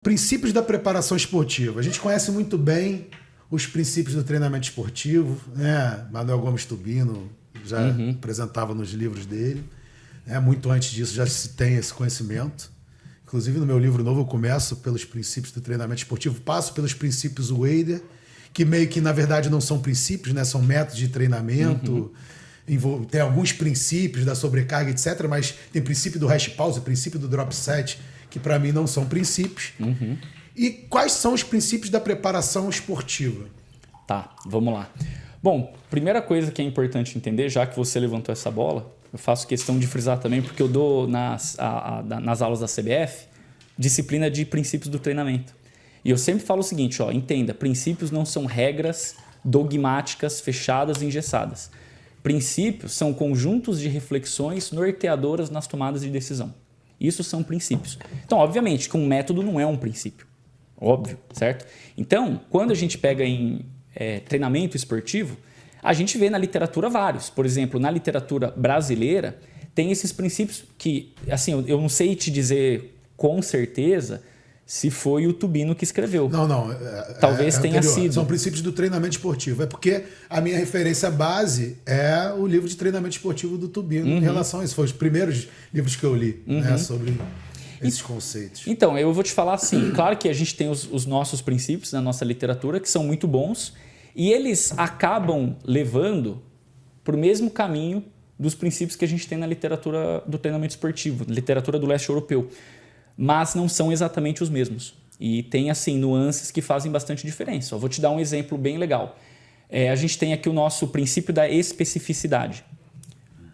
Princípios da preparação esportiva. A gente conhece muito bem os princípios do treinamento esportivo, né? Manuel Gomes Tubino já apresentava nos livros dele. Muito antes disso já se tem esse conhecimento. Inclusive no meu livro novo eu começo pelos princípios do treinamento esportivo, passo pelos princípios Wader, que meio que na verdade não são princípios, né? São métodos de treinamento. Tem alguns princípios da sobrecarga, etc., mas tem princípio do hash pause, princípio do drop set, que para mim não são princípios. E quais são os princípios da preparação esportiva? Tá, vamos lá. Bom, primeira coisa que é importante entender, já que você levantou essa bola, eu faço questão de frisar também, porque eu dou nas aulas da CBF disciplina de princípios do treinamento. E eu sempre falo o seguinte, entenda, princípios não são regras dogmáticas, fechadas e engessadas. Princípios são conjuntos de reflexões norteadoras nas tomadas de decisão. Isso são princípios. Então, obviamente, que um método não é um princípio. Óbvio, certo? Então, quando a gente pega em treinamento esportivo, a gente vê na literatura vários. Por exemplo, na literatura brasileira, tem esses princípios que, assim, eu não sei te dizer com certeza se foi o Tubino que escreveu. Não. Talvez tenha sido. São princípios do treinamento esportivo. É porque a minha referência base é o livro de treinamento esportivo do Tubino em relação a isso. Foi os primeiros livros que eu li, né, sobre esses conceitos. Então, eu vou te falar assim, claro que a gente tem os nossos princípios na nossa literatura, que são muito bons, e eles acabam levando para o mesmo caminho dos princípios que a gente tem na literatura do treinamento esportivo, literatura do leste europeu. Mas não são exatamente os mesmos. E tem, assim, nuances que fazem bastante diferença. Eu vou te dar um exemplo bem legal. A gente tem aqui o nosso princípio da especificidade.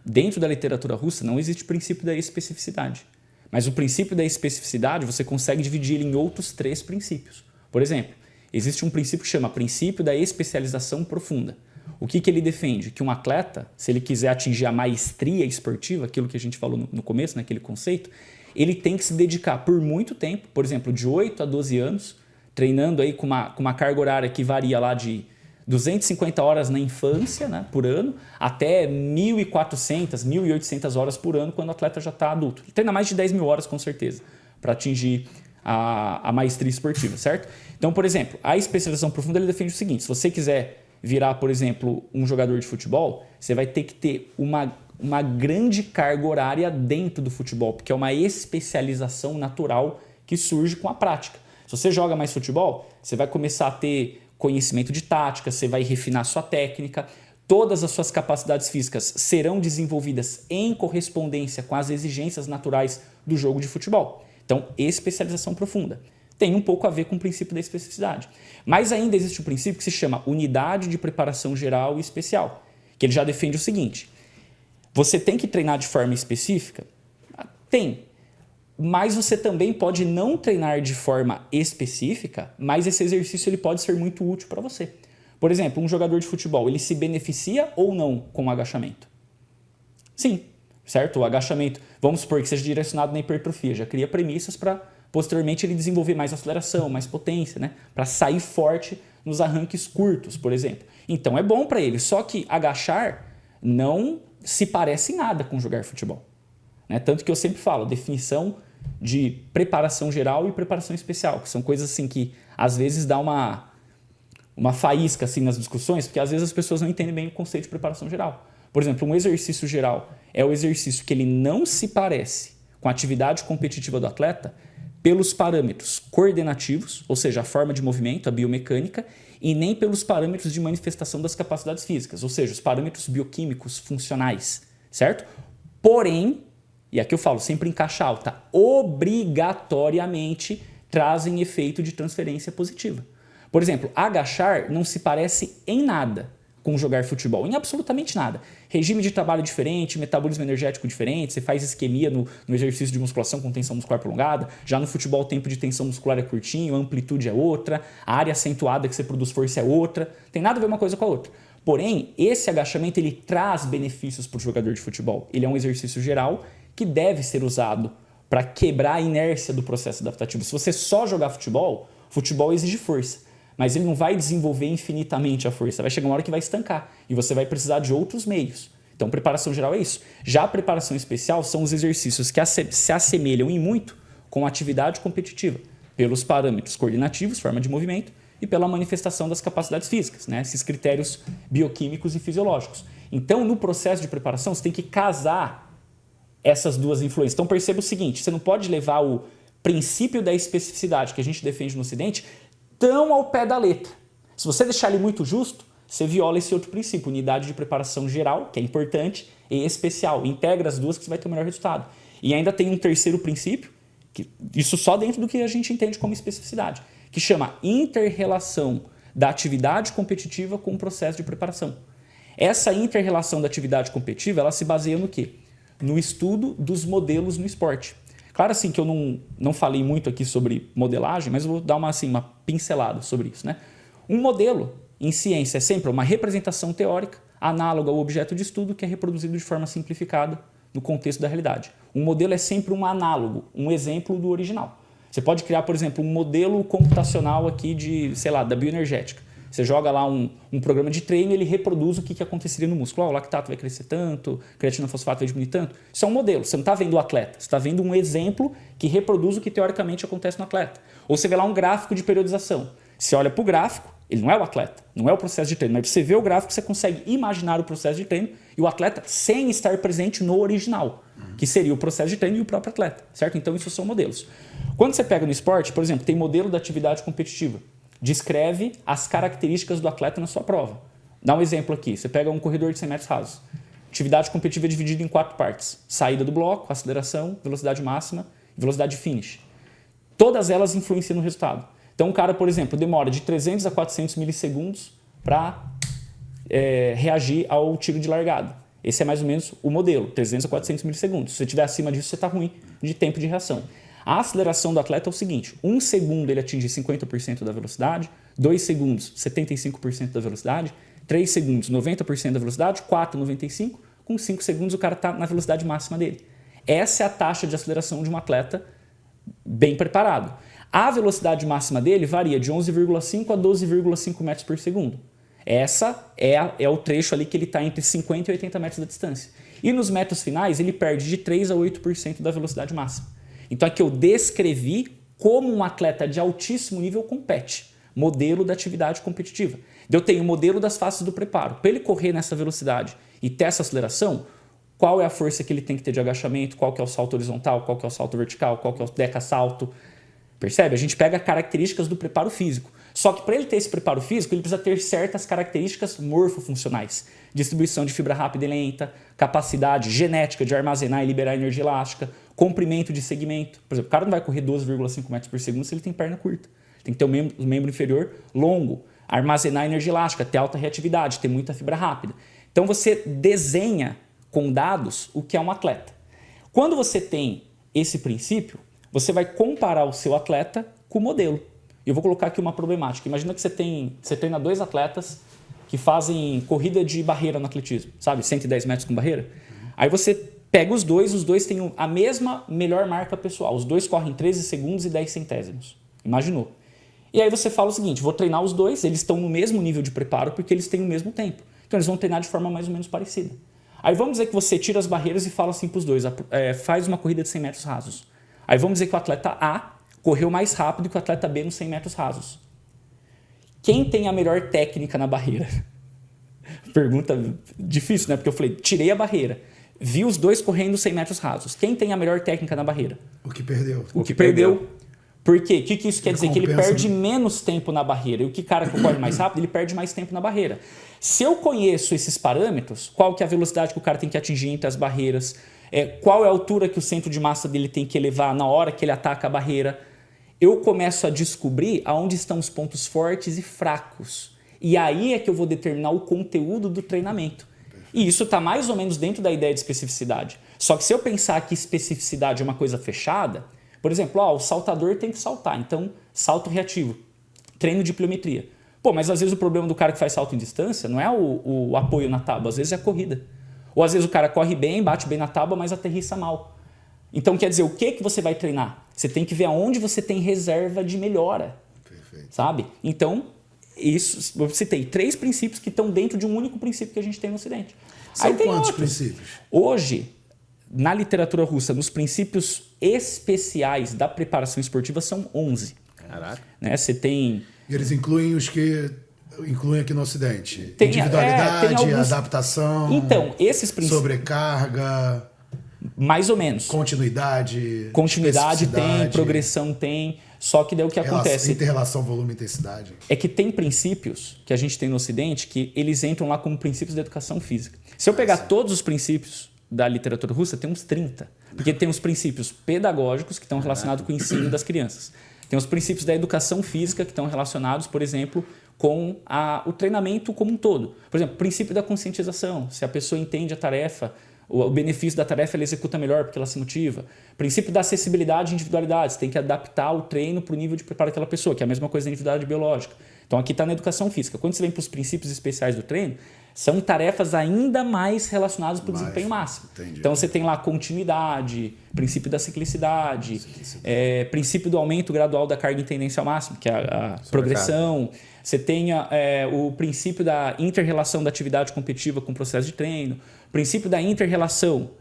Dentro da literatura russa não existe o princípio da especificidade. Mas o princípio da especificidade você consegue dividir ele em outros 3 princípios. Por exemplo, existe um princípio que chama princípio da especialização profunda. O que ele defende? Que um atleta, se ele quiser atingir a maestria esportiva, aquilo que a gente falou no começo, naquele conceito, ele tem que se dedicar por muito tempo, por exemplo, de 8 a 12 anos, treinando aí com uma carga horária que varia lá de 250 horas na infância, né, por ano, até 1.400, 1.800 horas por ano quando o atleta já está adulto. Ele treina mais de 10 mil horas, com certeza, para atingir a maestria esportiva, certo? Então, por exemplo, a especialização profunda ele defende o seguinte, se você quiser virar, por exemplo, um jogador de futebol, você vai ter que ter uma grande carga horária dentro do futebol, porque é uma especialização natural que surge com a prática. Se você joga mais futebol, você vai começar a ter conhecimento de tática, você vai refinar sua técnica, todas as suas capacidades físicas serão desenvolvidas em correspondência com as exigências naturais do jogo de futebol. Então, especialização profunda. Tem um pouco a ver com o princípio da especificidade. Mas ainda existe um princípio que se chama unidade de preparação geral e especial, que ele já defende o seguinte: você tem que treinar de forma específica? Tem. Mas você também pode não treinar de forma específica, mas esse exercício ele pode ser muito útil para você. Por exemplo, um jogador de futebol, ele se beneficia ou não com o agachamento? Sim, certo? O agachamento, vamos supor que seja direcionado na hipertrofia, já cria premissas para posteriormente ele desenvolver mais aceleração, mais potência, né? Para sair forte nos arranques curtos, por exemplo. Então é bom para ele, só que agachar não se parece em nada com jogar futebol. Né? Tanto que eu sempre falo, definição de preparação geral e preparação especial, que são coisas assim que às vezes dá uma faísca assim, nas discussões, porque às vezes as pessoas não entendem bem o conceito de preparação geral. Por exemplo, um exercício geral é o exercício que ele não se parece com a atividade competitiva do atleta pelos parâmetros coordenativos, ou seja, a forma de movimento, a biomecânica, e nem pelos parâmetros de manifestação das capacidades físicas, ou seja, os parâmetros bioquímicos funcionais, certo? Porém, e aqui eu falo sempre em caixa alta, obrigatoriamente trazem efeito de transferência positiva. Por exemplo, agachar não se parece em nada com jogar futebol, em absolutamente nada. Regime de trabalho diferente, metabolismo energético diferente, você faz isquemia no exercício de musculação com tensão muscular prolongada, já no futebol o tempo de tensão muscular é curtinho, a amplitude é outra, a área acentuada que você produz força é outra, tem nada a ver uma coisa com a outra. Porém, esse agachamento ele traz benefícios para o jogador de futebol. Ele é um exercício geral que deve ser usado para quebrar a inércia do processo adaptativo. Se você só jogar futebol, futebol exige força. Mas ele não vai desenvolver infinitamente a força, vai chegar uma hora que vai estancar e você vai precisar de outros meios. Então, preparação geral é isso. Já a preparação especial são os exercícios que se assemelham em muito com a atividade competitiva. pelos parâmetros coordenativos, forma de movimento, e pela manifestação das capacidades físicas, né? Esses critérios bioquímicos e fisiológicos. Então, no processo de preparação, você tem que casar essas duas influências. Então, perceba o seguinte, você não pode levar o princípio da especificidade que a gente defende no Ocidente tão ao pé da letra. Se você deixar ele muito justo, você viola esse outro princípio, unidade de preparação geral, que é importante, e especial. Integra as duas que você vai ter o melhor resultado. E ainda tem um terceiro princípio, que, isso só dentro do que a gente entende como especificidade, que chama inter-relação da atividade competitiva com o processo de preparação. Essa inter-relação da atividade competitiva, ela se baseia no quê? No estudo dos modelos no esporte. Claro assim que eu não falei muito aqui sobre modelagem, mas eu vou dar uma pincelada sobre isso, né? Um modelo em ciência é sempre uma representação teórica análoga ao objeto de estudo que é reproduzido de forma simplificada no contexto da realidade. Um modelo é sempre um análogo, um exemplo do original. Você pode criar, por exemplo, um modelo computacional aqui da bioenergética. Você joga lá um programa de treino e ele reproduz o que aconteceria no músculo. O lactato vai crescer tanto, creatina fosfato vai diminuir tanto. Isso é um modelo, você não está vendo o atleta, você está vendo um exemplo que reproduz o que teoricamente acontece no atleta. Ou você vê lá um gráfico de periodização. Você olha para o gráfico, ele não é o atleta, não é o processo de treino, mas você vê o gráfico, você consegue imaginar o processo de treino e o atleta sem estar presente no original, que seria o processo de treino e o próprio atleta, certo? Então, isso são modelos. Quando você pega no esporte, por exemplo, tem modelo da atividade competitiva. Descreve as características do atleta na sua prova. Dá um exemplo aqui. Você pega um corredor de 100 metros rasos. Atividade competitiva é dividida em 4 partes. Saída do bloco, aceleração, velocidade máxima e velocidade finish. Todas elas influenciam no resultado. Então, o cara, por exemplo, demora de 300 a 400 milissegundos para reagir ao tiro de largada. Esse é mais ou menos o modelo, 300 a 400 milissegundos. Se você estiver acima disso, você está ruim de tempo de reação. A aceleração do atleta é o seguinte, 1 segundo ele atinge 50% da velocidade, 2 segundos 75% da velocidade, 3 segundos 90% da velocidade, 4 95%, com 5 segundos o cara está na velocidade máxima dele. Essa é a taxa de aceleração de um atleta bem preparado. A velocidade máxima dele varia de 11,5 a 12,5 metros por segundo. Essa é o trecho ali que ele está entre 50 e 80 metros da distância. E nos metros finais ele perde de 3 a 8% da velocidade máxima. Então aqui eu descrevi como um atleta de altíssimo nível compete. Modelo da atividade competitiva. Eu tenho o modelo das fases do preparo. Para ele correr nessa velocidade e ter essa aceleração, qual é a força que ele tem que ter de agachamento, qual que é o salto horizontal, qual que é o salto vertical, qual que é o deca-salto. Percebe? A gente pega características do preparo físico. Só que para ele ter esse preparo físico, ele precisa ter certas características morfofuncionais. Distribuição de fibra rápida e lenta, capacidade genética de armazenar e liberar energia elástica, comprimento de segmento. Por exemplo, o cara não vai correr 12,5 metros por segundo se ele tem perna curta. Tem que ter o membro inferior longo, armazenar energia elástica, ter alta reatividade, ter muita fibra rápida. Então você desenha com dados o que é um atleta. Quando você tem esse princípio, você vai comparar o seu atleta com o modelo. Eu vou colocar aqui uma problemática. Imagina que você treina 2 atletas que fazem corrida de barreira no atletismo, sabe? 110 metros com barreira. Aí você pega os dois têm a mesma melhor marca pessoal. Os dois correm 13 segundos e 10 centésimos. Imaginou? E aí você fala o seguinte, vou treinar os dois, eles estão no mesmo nível de preparo porque eles têm o mesmo tempo. Então eles vão treinar de forma mais ou menos parecida. Aí vamos dizer que você tira as barreiras e fala assim para os dois, faz uma corrida de 100 metros rasos. Aí vamos dizer que o atleta A correu mais rápido que o atleta B nos 100 metros rasos. Quem tem a melhor técnica na barreira? Pergunta difícil, né? Porque eu falei, tirei a barreira. Vi os dois correndo 100 metros rasos. Quem tem a melhor técnica na barreira? O que perdeu. O que perdeu. Por quê? O que isso quer dizer? Que ele perde menos tempo na barreira. E o que cara que corre mais rápido, ele perde mais tempo na barreira. Se eu conheço esses parâmetros, qual que é a velocidade que o cara tem que atingir entre as barreiras, qual é a altura que o centro de massa dele tem que elevar na hora que ele ataca a barreira, eu começo a descobrir aonde estão os pontos fortes e fracos. E aí é que eu vou determinar o conteúdo do treinamento. E isso está mais ou menos dentro da ideia de especificidade. Só que se eu pensar que especificidade é uma coisa fechada, por exemplo, o saltador tem que saltar, então salto reativo, treino de pliometria. Pô, mas às vezes o problema do cara que faz salto em distância não é o apoio na tábua, às vezes é a corrida. Ou às vezes o cara corre bem, bate bem na tábua, mas aterrissa mal. Então quer dizer, o que você vai treinar? Você tem que ver aonde você tem reserva de melhora. Perfeito. Sabe? Então, isso, eu citei 3 princípios que estão dentro de um único princípio que a gente tem no Ocidente. São aí tem quantos outros. princípios? Hoje, na literatura russa, nos princípios especiais da preparação esportiva são 11. Caraca. Né? Você tem... E eles incluem os que incluem aqui no Ocidente. Tem, Individualidade, tem alguns... adaptação, Então, esses princípios... sobrecarga, mais ou menos. continuidade tem, progressão tem, só que daí o que acontece... Inter-relação, volume e intensidade. É que tem princípios que a gente tem no Ocidente que eles entram lá como princípios da educação física. Se eu pegar todos os princípios da literatura russa, tem uns 30. Porque tem os princípios pedagógicos que estão relacionados com o ensino das crianças. Tem os princípios da educação física que estão relacionados, por exemplo, com o treinamento como um todo. Por exemplo, o princípio da conscientização. Se a pessoa entende a tarefa, o benefício da tarefa, ela executa melhor porque ela se motiva. O princípio da acessibilidade e individualidade. Você tem que adaptar o treino para o nível de preparo daquela pessoa, que é a mesma coisa da individualidade biológica. Então aqui está na educação física. Quando você vem para os princípios especiais do treino, são tarefas ainda mais relacionadas para o desempenho máximo. Entendi. Então você tem lá continuidade, princípio da ciclicidade, princípio do aumento gradual da carga em tendência ao máximo, que é a progressão. Você tem o princípio da inter-relação da atividade competitiva com o processo de treino, princípio da inter-relação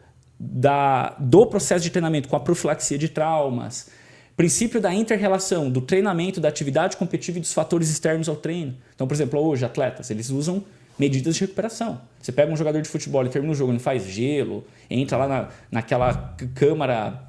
do processo de treinamento com a profilaxia de traumas, princípio da inter-relação do treinamento, da atividade competitiva e dos fatores externos ao treino. Então, por exemplo, hoje, atletas, eles usam medidas de recuperação. Você pega um jogador de futebol e termina o jogo, ele faz gelo, entra lá naquela câmara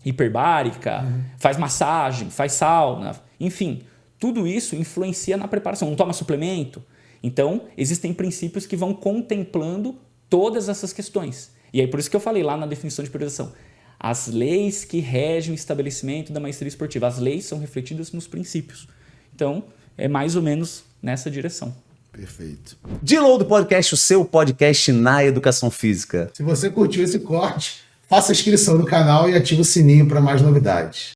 hiperbárica, faz massagem, faz sauna, enfim, tudo isso influencia na preparação. Não toma suplemento. Então, existem princípios que vão contemplando todas essas questões. E aí, por isso que eu falei lá na definição de priorização. As leis que regem o estabelecimento da maestria esportiva, as leis são refletidas nos princípios. Então, é mais ou menos nessa direção. Perfeito. Deload Podcast, o seu podcast na educação física. Se você curtiu esse corte, faça a inscrição no canal e ative o sininho para mais novidades.